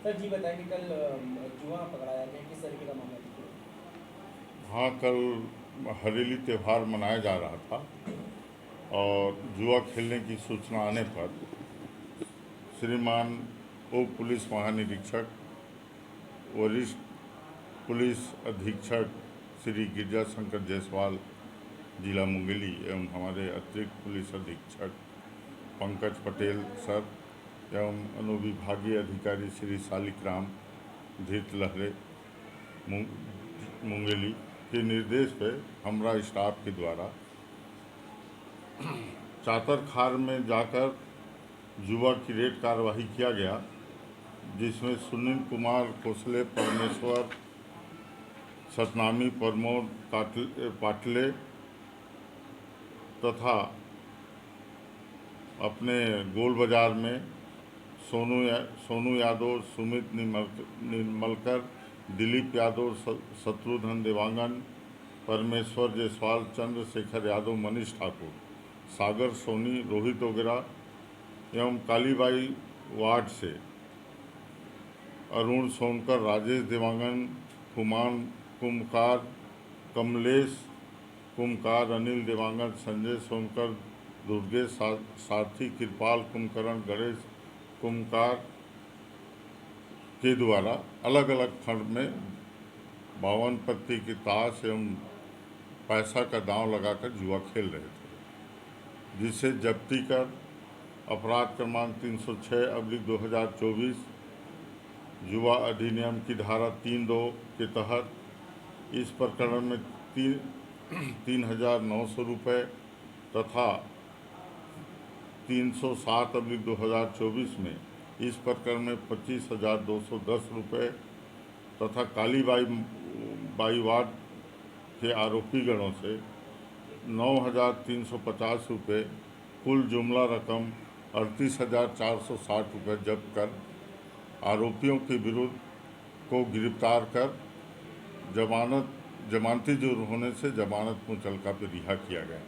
Sir जी बताएं कि कल जुआ पकड़ाया गया, किस तरीके का मामला था? हाँ, कल हरेली त्यौहार मनाया जा रहा था और जुआ खेलने की सूचना आने पर श्रीमान उप पुलिस महानिरीक्षक वरिष्ठ पुलिस अधीक्षक श्री गिरजा शंकर जायसवाल जिला मुंगेली एवं हमारे अतिरिक्त पुलिस अधीक्षक पंकज पटेल सर एवं अनुविभागीय अधिकारी श्री शालिग्राम धीत लहरे मुंगेली के निर्देश पर हमरा स्टाफ के द्वारा चातर खार में जाकर जुआ की रेड कार्रवाई किया गया, जिसमें सुनील कुमार कोसले, परमेश्वर सतनामी, प्रमोद पाटले तथा अपने गोल बाजार में सोनू यादव, सुमित निर्मलकर, दिलीप यादव, शत्रुघ्न देवांगन, परमेश्वर जायसवाल, चंद्रशेखर यादव, मनीष ठाकुर, सागर सोनी, रोहित ओगरा एवं कालीबाई वार्ड से अरुण सोनकर, राजेश देवांगन, कुमान कुमकार, कमलेश कुमकार, अनिल देवांगन, संजय सोनकर, दुर्गेश सारथी, कृपाल कुमकरण, गणेश कुमकार के द्वारा अलग अलग फंड में 52 पत्ती की ताश एवं पैसा का दांव लगाकर जुआ खेल रहे थे, जिसे जब्ती कर अपराध क्रमांक 306/2024 जुआ अधिनियम की धारा 3(2) के तहत इस प्रकरण में 3,900 रुपये तथा 307/2024 में इस प्रकरण में 25,210 रुपये तथा कालीबाई वार्ड के आरोपीगणों से 9,350 रुपये, कुल जुमला रकम 38,460 रुपये जब्त कर आरोपियों के विरुद्ध को गिरफ्तार कर जमानती जुर्म होने से जमानत मुचलका पर रिहा किया गया।